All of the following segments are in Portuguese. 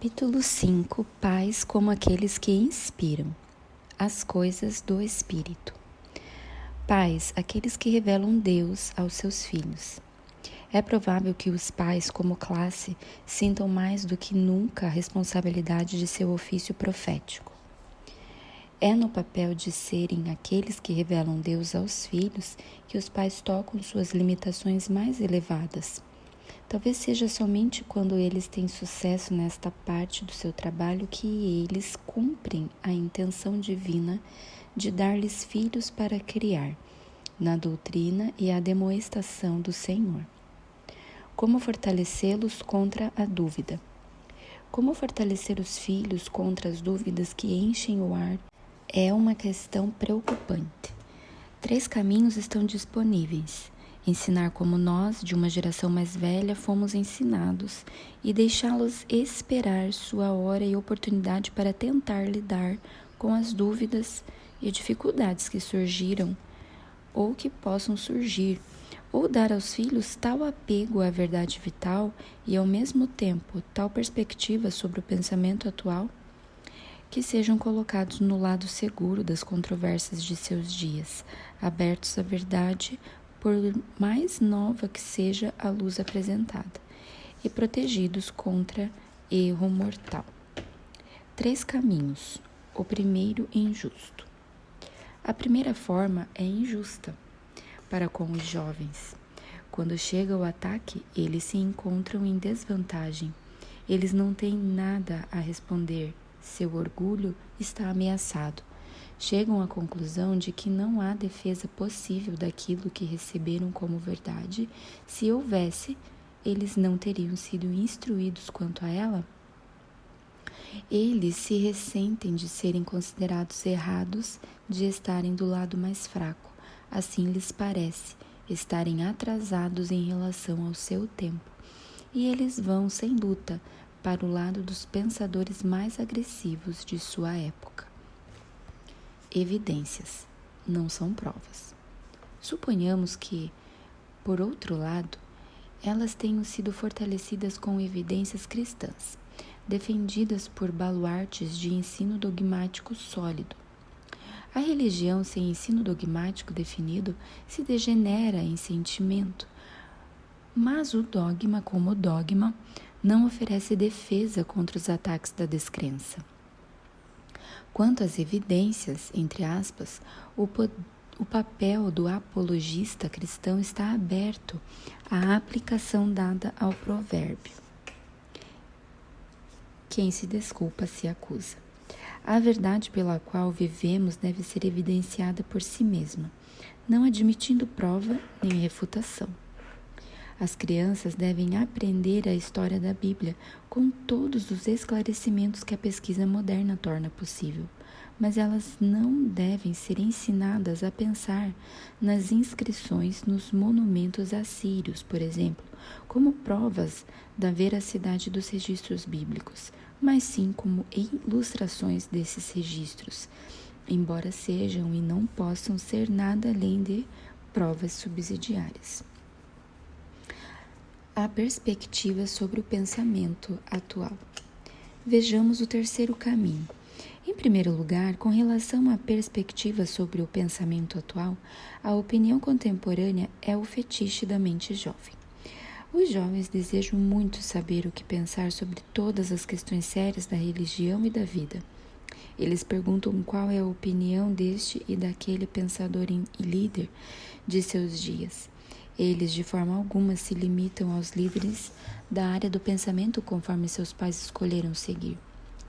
Capítulo 5. Pais como aqueles que inspiram. As coisas do Espírito. Pais, aqueles que revelam Deus aos seus filhos. É provável que os pais, como classe, sintam mais do que nunca a responsabilidade de seu ofício profético. É no papel de serem aqueles que revelam Deus aos filhos que os pais tocam suas limitações mais elevadas. Talvez seja somente quando eles têm sucesso nesta parte do seu trabalho que eles cumprem a intenção divina de dar-lhes filhos para criar, na doutrina e a demonstração do Senhor. Como fortalecê-los contra a dúvida? Como fortalecer os filhos contra as dúvidas que enchem o ar é uma questão preocupante. 3 caminhos estão disponíveis. Ensinar como nós, de uma geração mais velha, fomos ensinados e deixá-los esperar sua hora e oportunidade para tentar lidar com as dúvidas e dificuldades que surgiram ou que possam surgir, ou dar aos filhos tal apego à verdade vital e, ao mesmo tempo, tal perspectiva sobre o pensamento atual, que sejam colocados no lado seguro das controvérsias de seus dias, abertos à verdade, por mais nova que seja a luz apresentada, e protegidos contra erro mortal. 3 caminhos. O primeiro, injusto. A primeira forma é injusta para com os jovens. Quando chega o ataque, eles se encontram em desvantagem. Eles não têm nada a responder. Seu orgulho está ameaçado. Chegam à conclusão de que não há defesa possível daquilo que receberam como verdade. Se houvesse, eles não teriam sido instruídos quanto a ela. Eles se ressentem de serem considerados errados, de estarem do lado mais fraco. Assim lhes parece, estarem atrasados em relação ao seu tempo. E eles vão, sem luta, para o lado dos pensadores mais agressivos de sua época. Evidências, não são provas. Suponhamos que, por outro lado, elas tenham sido fortalecidas com evidências cristãs, defendidas por baluartes de ensino dogmático sólido. A religião sem ensino dogmático definido se degenera em sentimento, mas o dogma, como dogma, não oferece defesa contra os ataques da descrença. Quanto às evidências, entre aspas, o papel do apologista cristão está aberto à aplicação dada ao provérbio: quem se desculpa se acusa. A verdade pela qual vivemos deve ser evidenciada por si mesma, não admitindo prova nem refutação. As crianças devem aprender a história da Bíblia com todos os esclarecimentos que a pesquisa moderna torna possível, mas elas não devem ser ensinadas a pensar nas inscrições nos monumentos assírios, por exemplo, como provas da veracidade dos registros bíblicos, mas sim como ilustrações desses registros, embora sejam e não possam ser nada além de provas subsidiárias. A perspectiva sobre o pensamento atual. Vejamos o terceiro caminho. Em primeiro lugar, com relação à perspectiva sobre o pensamento atual, a opinião contemporânea é o fetiche da mente jovem. Os jovens desejam muito saber o que pensar sobre todas as questões sérias da religião e da vida. Eles perguntam qual é a opinião deste e daquele pensador e líder de seus dias. Eles, de forma alguma, se limitam aos líderes da área do pensamento conforme seus pais escolheram seguir.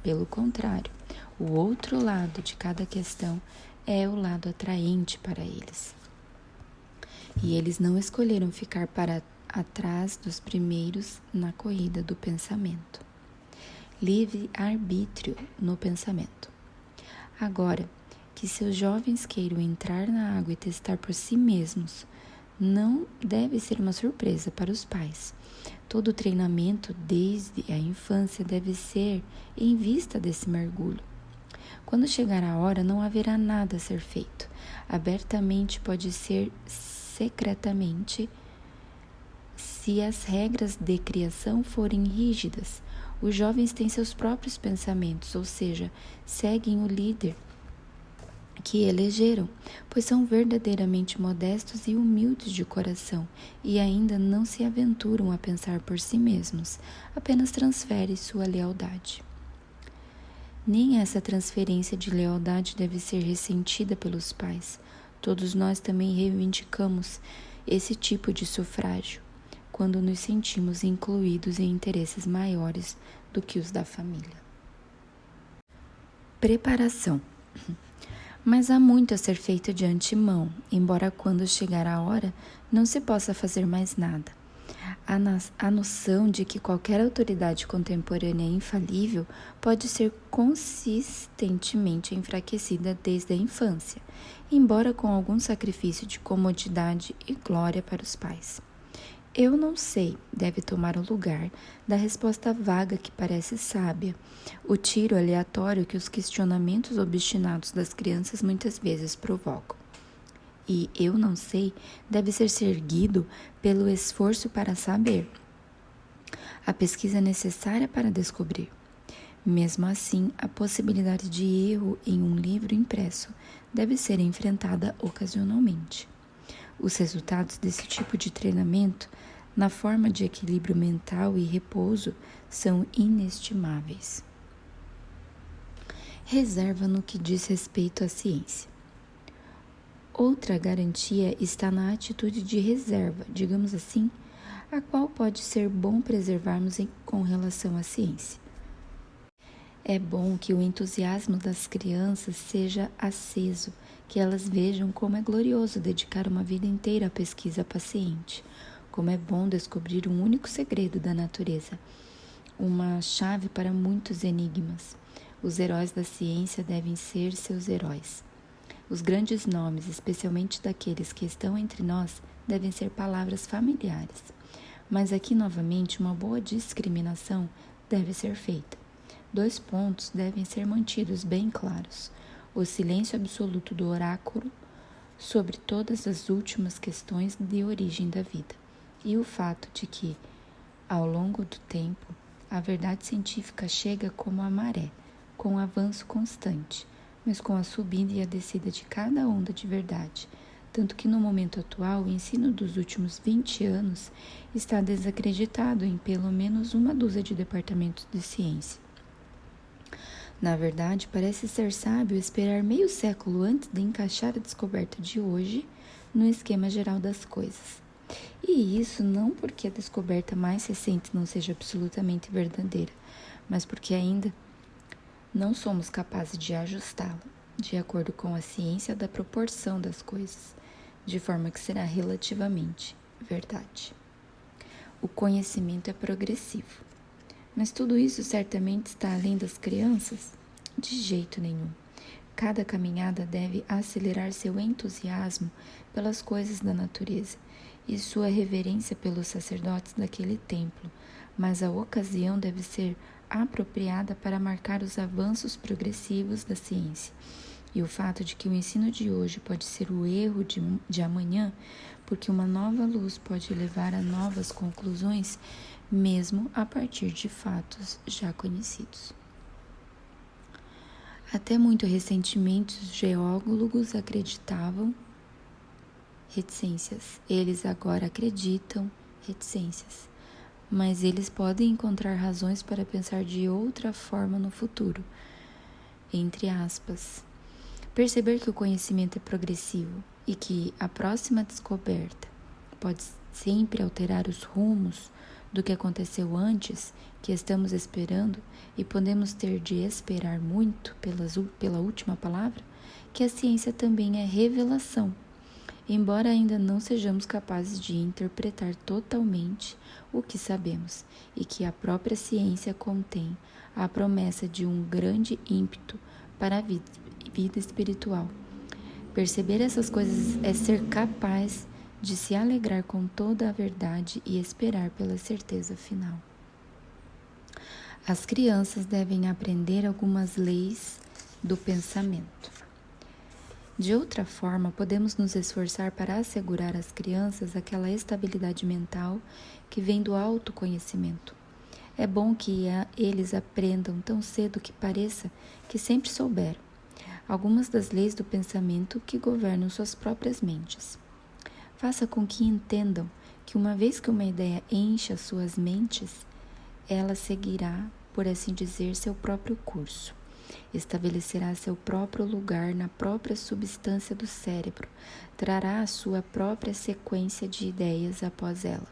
Pelo contrário, o outro lado de cada questão é o lado atraente para eles. E eles não escolheram ficar para atrás dos primeiros na corrida do pensamento. Livre-arbítrio no pensamento. Agora, que seus jovens queiram entrar na água e testar por si mesmos, não deve ser uma surpresa para os pais. Todo o treinamento desde a infância deve ser em vista desse mergulho. Quando chegar a hora, não haverá nada a ser feito. Abertamente pode ser secretamente, se as regras de criação forem rígidas, Os jovens têm seus próprios pensamentos, ou seja, seguem o líder que elegeram, pois são verdadeiramente modestos e humildes de coração e ainda não se aventuram a pensar por si mesmos, apenas transferem sua lealdade. Nem essa transferência de lealdade deve ser ressentida pelos pais. Todos nós também reivindicamos esse tipo de sufrágio, quando nos sentimos incluídos em interesses maiores do que os da família. Preparação. Mas há muito a ser feito de antemão, embora quando chegar a hora não se possa fazer mais nada. A noção de que qualquer autoridade contemporânea é infalível pode ser consistentemente enfraquecida desde a infância, embora com algum sacrifício de comodidade e glória para os pais. Eu não sei deve tomar o lugar da resposta vaga que parece sábia, o tiro aleatório que os questionamentos obstinados das crianças muitas vezes provocam. E eu não sei deve ser seguido pelo esforço para saber, a pesquisa necessária para descobrir. Mesmo assim, a possibilidade de erro em um livro impresso deve ser enfrentada ocasionalmente. Os resultados desse tipo de treinamento, na forma de equilíbrio mental e repouso, são inestimáveis. Reserva no que diz respeito à ciência. Outra garantia está na atitude de reserva, digamos assim, a qual pode ser bom preservarmos com relação à ciência. É bom que o entusiasmo das crianças seja aceso, que elas vejam como é glorioso dedicar uma vida inteira à pesquisa paciente, como é bom descobrir um único segredo da natureza, uma chave para muitos enigmas. Os heróis da ciência devem ser seus heróis. Os grandes nomes, especialmente daqueles que estão entre nós, devem ser palavras familiares. Mas aqui, novamente, uma boa discriminação deve ser feita. 2 pontos devem ser mantidos bem claros: o silêncio absoluto do oráculo sobre todas as últimas questões de origem da vida, e o fato de que, ao longo do tempo, a verdade científica chega como a maré, com um avanço constante, mas com a subida e a descida de cada onda de verdade, tanto que no momento atual o ensino dos últimos 20 anos está desacreditado em pelo menos uma dúzia de departamentos de ciência. Na verdade, parece ser sábio esperar meio século antes de encaixar a descoberta de hoje no esquema geral das coisas. E isso não porque a descoberta mais recente não seja absolutamente verdadeira, mas porque ainda não somos capazes de ajustá-la de acordo com a ciência da proporção das coisas, de forma que será relativamente verdade. O conhecimento é progressivo. Mas tudo isso certamente está além das crianças? De jeito nenhum. Cada caminhada deve acelerar seu entusiasmo pelas coisas da natureza e sua reverência pelos sacerdotes daquele templo, mas a ocasião deve ser apropriada para marcar os avanços progressivos da ciência. E o fato de que o ensino de hoje pode ser o erro de amanhã, porque uma nova luz pode levar a novas conclusões, mesmo a partir de fatos já conhecidos. Até muito recentemente, os geólogos acreditavam reticências. Eles agora acreditam reticências. Mas eles podem encontrar razões para pensar de outra forma no futuro. Entre aspas. Perceber que o conhecimento é progressivo e que a próxima descoberta pode sempre alterar os rumos do que aconteceu antes, que estamos esperando, e podemos ter de esperar muito pela última palavra, que a ciência também é revelação, embora ainda não sejamos capazes de interpretar totalmente o que sabemos, e que a própria ciência contém a promessa de um grande ímpeto para a vida espiritual. Perceber essas coisas é ser capaz de se alegrar com toda a verdade e esperar pela certeza final. As crianças devem aprender algumas leis do pensamento. De outra forma, podemos nos esforçar para assegurar às crianças aquela estabilidade mental que vem do autoconhecimento. É bom que eles aprendam tão cedo que pareça que sempre souberam algumas das leis do pensamento que governam suas próprias mentes. Faça com que entendam que uma vez que uma ideia enche as suas mentes, ela seguirá, por assim dizer, seu próprio curso. Estabelecerá seu próprio lugar na própria substância do cérebro, trará a sua própria sequência de ideias após ela.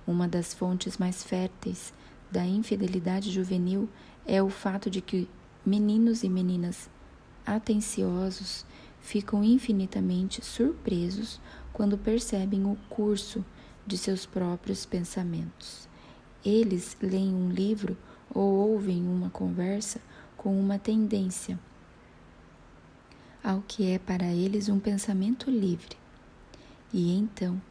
Uma das fontes mais férteis da infidelidade juvenil é o fato de que meninos e meninas atenciosos ficam infinitamente surpresos quando percebem o curso de seus próprios pensamentos. Eles leem um livro ou ouvem uma conversa com uma tendência ao que é para eles um pensamento livre. E então,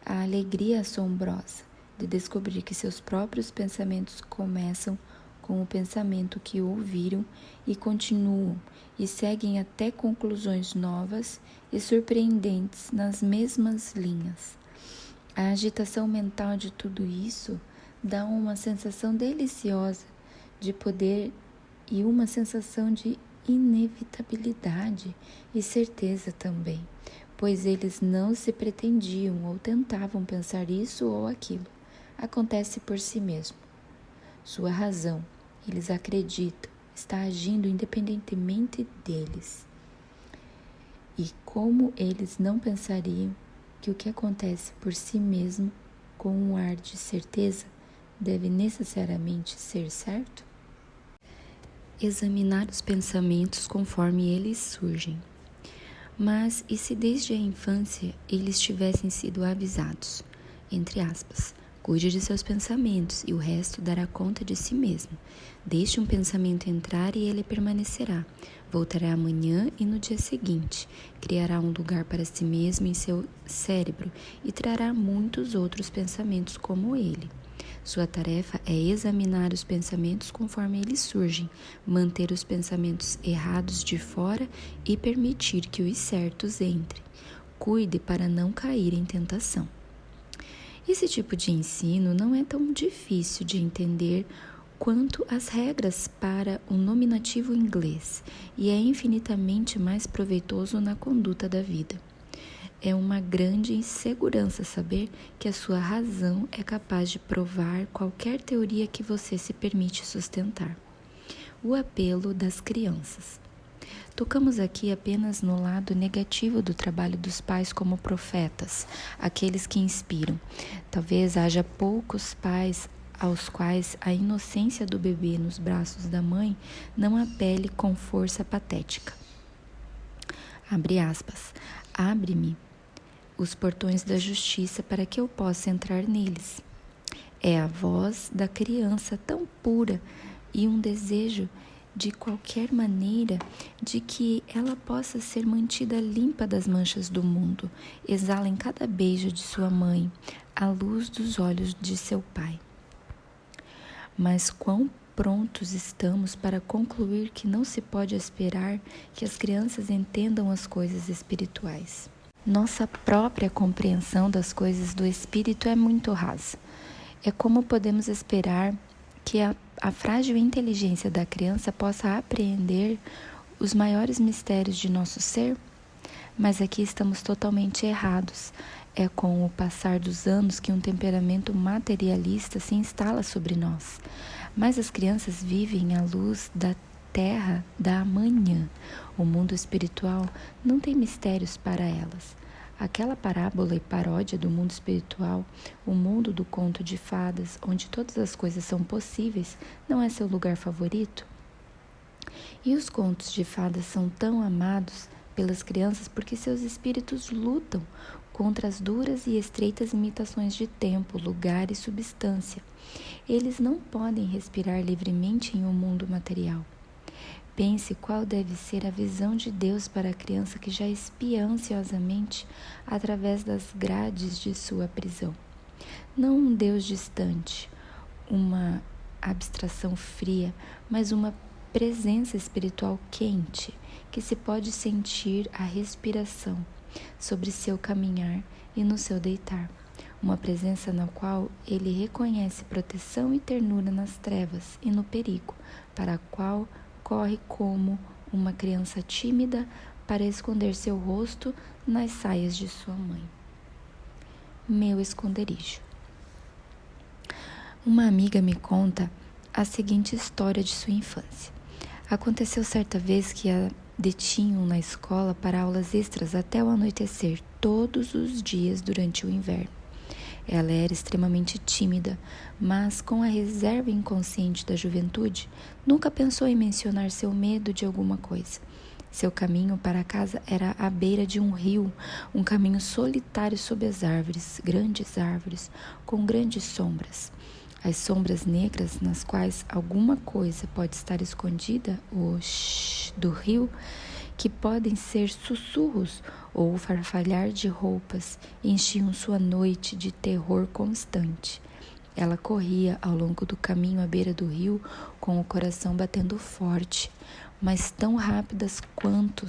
a alegria assombrosa de descobrir que seus próprios pensamentos começam com o pensamento que ouviram e continuam e seguem até conclusões novas e surpreendentes nas mesmas linhas. A agitação mental de tudo isso dá uma sensação deliciosa de poder e uma sensação de inevitabilidade e certeza também, pois eles não se pretendiam ou tentavam pensar isso ou aquilo. Acontece por si mesmo. Sua razão, eles acreditam, está agindo independentemente deles. E como eles não pensariam que o que acontece por si mesmo, com um ar de certeza, deve necessariamente ser certo? Examinar os pensamentos conforme eles surgem. Mas e se desde a infância eles tivessem sido avisados, entre aspas, cuide de seus pensamentos e o resto dará conta de si mesmo. Deixe um pensamento entrar e ele permanecerá. Voltará amanhã e no dia seguinte. Criará um lugar para si mesmo em seu cérebro e trará muitos outros pensamentos como ele. Sua tarefa é examinar os pensamentos conforme eles surgem, manter os pensamentos errados de fora e permitir que os certos entrem. Cuide para não cair em tentação. Esse tipo de ensino não é tão difícil de entender quanto as regras para o nominativo inglês e é infinitamente mais proveitoso na conduta da vida. É uma grande insegurança saber que a sua razão é capaz de provar qualquer teoria que você se permite sustentar. O apelo das crianças. Tocamos aqui apenas no lado negativo do trabalho dos pais como profetas, aqueles que inspiram. Talvez haja poucos pais aos quais a inocência do bebê nos braços da mãe não apele com força patética. Abre aspas. Abre-me os portões da justiça para que eu possa entrar neles. É a voz da criança tão pura e um desejo de qualquer maneira de que ela possa ser mantida limpa das manchas do mundo, exala em cada beijo de sua mãe a luz dos olhos de seu pai. Mas quão prontos estamos para concluir que não se pode esperar que as crianças entendam as coisas espirituais. Nossa própria compreensão das coisas do espírito é muito rasa. É como podemos esperar que a frágil inteligência da criança possa apreender os maiores mistérios de nosso ser? Mas aqui estamos totalmente errados. É com o passar dos anos que um temperamento materialista se instala sobre nós. Mas as crianças vivem à luz da terra da amanhã. O mundo espiritual não tem mistérios para elas. Aquela parábola e paródia do mundo espiritual, o mundo do conto de fadas, onde todas as coisas são possíveis, não é seu lugar favorito? E os contos de fadas são tão amados pelas crianças porque seus espíritos lutam contra as duras e estreitas limitações de tempo, lugar e substância. Eles não podem respirar livremente em um mundo material. Pense qual deve ser a visão de Deus para a criança que já espia ansiosamente através das grades de sua prisão. Não um Deus distante, uma abstração fria, mas uma presença espiritual quente, que se pode sentir a respiração sobre seu caminhar e no seu deitar. uma presença na qual ele reconhece proteção e ternura nas trevas e no perigo, para a qual corre como uma criança tímida para esconder seu rosto nas saias de sua mãe. Meu esconderijo. Uma amiga me conta a seguinte história de sua infância. Aconteceu certa vez que a detinham na escola para aulas extras até o anoitecer, todos os dias durante o inverno. Ela era extremamente tímida, mas com a reserva inconsciente da juventude, nunca pensou em mencionar seu medo de alguma coisa. Seu caminho para casa era à beira de um rio, um caminho solitário sob as árvores, com grandes sombras. As sombras negras nas quais alguma coisa pode estar escondida, o do rio, que podem ser sussurros ou o farfalhar de roupas, enchiam sua noite de terror constante. Ela corria ao longo do caminho à beira do rio, com o coração batendo forte, mas tão rápidas quanto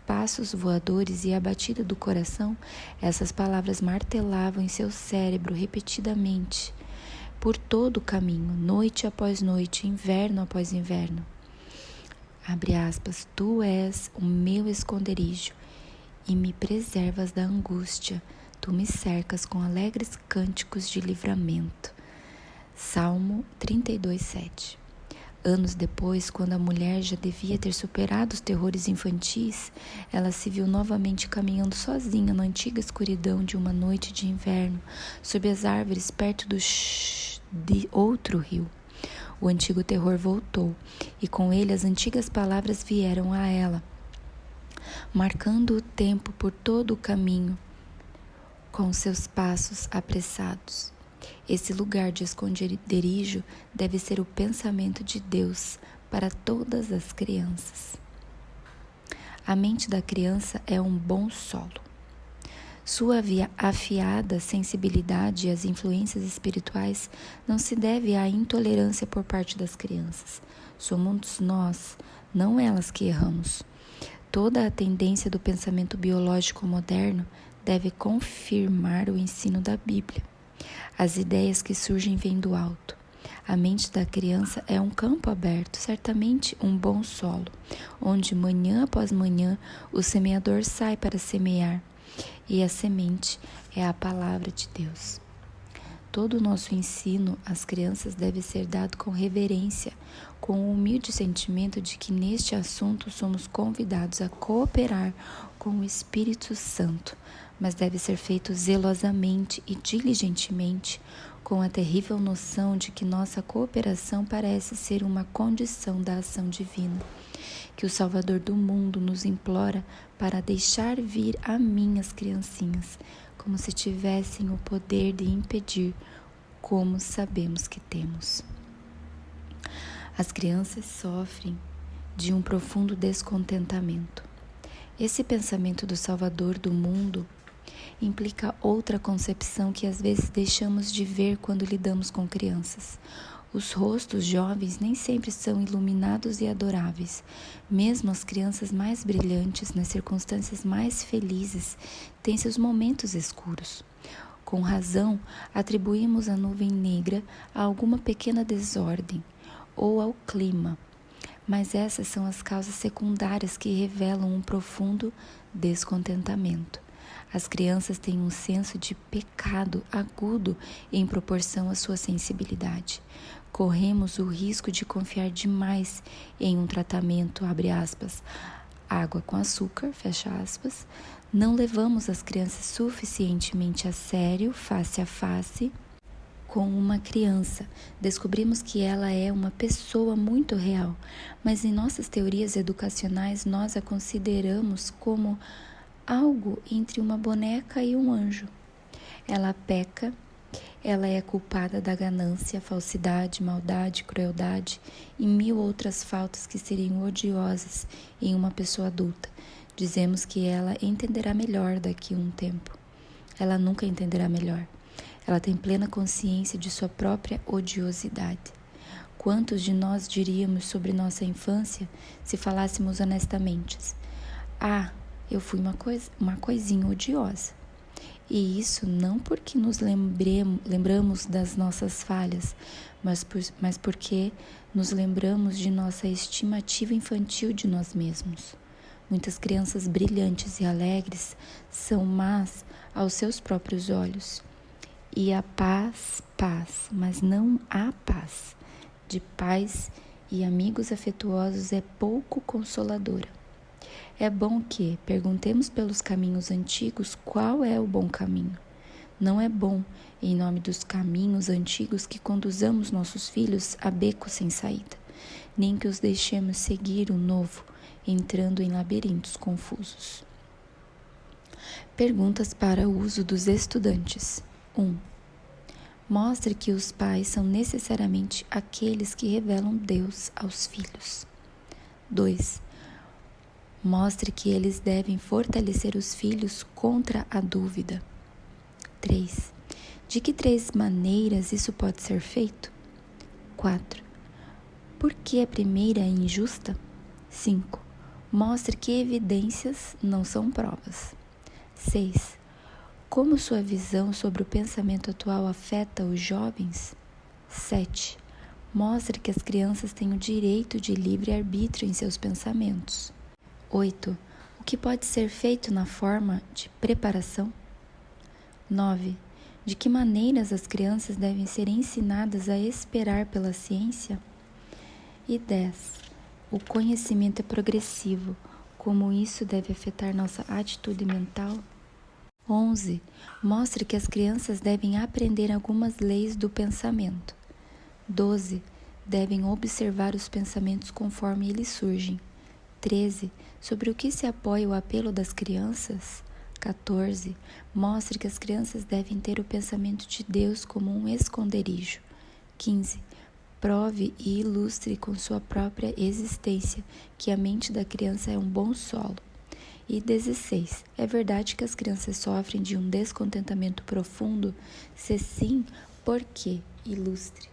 passos voadores, e a batida do coração, essas palavras martelavam em seu cérebro repetidamente, por todo o caminho, noite após noite, inverno após inverno. Abre aspas, tu és o meu esconderijo e me preservas da angústia, tu me cercas com alegres cânticos de livramento. Salmo 32:7. Anos depois, quando a mulher já devia ter superado os terrores infantis, ela se viu novamente caminhando sozinha na antiga escuridão de uma noite de inverno, sob as árvores perto de outro rio. O antigo terror voltou, e com ele as antigas palavras vieram a ela, marcando o tempo por todo o caminho, com seus passos apressados. Esse lugar de esconderijo deve ser o pensamento de Deus para todas as crianças. A mente da criança é um bom solo. Sua afiada sensibilidade às influências espirituais não se deve à intolerância por parte das crianças. Somos nós, não elas, que erramos. Toda a tendência do pensamento biológico moderno deve confirmar o ensino da Bíblia. As ideias que surgem vêm do alto. A mente da criança é um campo aberto, certamente um bom solo, onde manhã após manhã o semeador sai para semear, e a semente é a palavra de Deus. Todo o nosso ensino às crianças deve ser dado com reverência, com o humilde sentimento de que neste assunto somos convidados a cooperar com o Espírito Santo, mas deve ser feito zelosamente e diligentemente, com a terrível noção de que nossa cooperação parece ser uma condição da ação divina, que o Salvador do mundo nos implora para deixar vir a mim as criancinhas, como se tivessem o poder de impedir, como sabemos que temos. As crianças sofrem de um profundo descontentamento. Esse pensamento do Salvador do mundo implica outra concepção que às vezes deixamos de ver quando lidamos com crianças. Os rostos jovens nem sempre são iluminados e adoráveis. Mesmo as crianças mais brilhantes, nas circunstâncias mais felizes, têm seus momentos escuros. Com razão, atribuímos a nuvem negra a alguma pequena desordem ou ao clima, mas essas são as causas secundárias que revelam um profundo descontentamento. As crianças têm um senso de pecado agudo em proporção à sua sensibilidade. Corremos o risco de confiar demais em um tratamento, abre aspas, água com açúcar, fecha aspas. Não levamos as crianças suficientemente a sério, face a face, com uma criança. Descobrimos que ela é uma pessoa muito real, mas em nossas teorias educacionais nós a consideramos como algo entre uma boneca e um anjo. Ela peca, ela é culpada da ganância, falsidade, maldade, crueldade e 1000 outras faltas que seriam odiosas em uma pessoa adulta. Dizemos que ela entenderá melhor daqui a um tempo. Ela nunca entenderá melhor. Ela tem plena consciência de sua própria odiosidade. Quantos de nós diríamos sobre nossa infância se falássemos honestamente? Eu fui uma coisinha odiosa. E isso não porque nos lembramos das nossas falhas, mas porque nos lembramos de nossa estimativa infantil de nós mesmos. Muitas crianças brilhantes e alegres são más aos seus próprios olhos. E a paz, mas não a paz de pais e amigos afetuosos é pouco consoladora. É bom que perguntemos pelos caminhos antigos qual é o bom caminho. Não é bom, em nome dos caminhos antigos, que conduzamos nossos filhos a becos sem saída, nem que os deixemos seguir o novo, entrando em labirintos confusos. Perguntas para o uso dos estudantes. 1. Mostre que os pais são necessariamente aqueles que revelam Deus aos filhos. 2. Mostre que eles devem fortalecer os filhos contra a dúvida. 3. De que 3 maneiras isso pode ser feito? 4. Por que a primeira é injusta? 5. Mostre que evidências não são provas. 6. Como sua visão sobre o pensamento atual afeta os jovens? 7. Mostre que as crianças têm o direito de livre-arbítrio em seus pensamentos. 8. O que pode ser feito na forma de preparação? 9. De que maneiras as crianças devem ser ensinadas a esperar pela ciência? E 10. O conhecimento é progressivo. Como isso deve afetar nossa atitude mental? 11. Mostre que as crianças devem aprender algumas leis do pensamento. 12. Devem observar os pensamentos conforme eles surgem. 13. Sobre o que se apoia o apelo das crianças? 14. Mostre que as crianças devem ter o pensamento de Deus como um esconderijo. 15. Prove e ilustre com sua própria existência que a mente da criança é um bom solo. E 16. É verdade que as crianças sofrem de um descontentamento profundo? Se sim, por quê? Ilustre.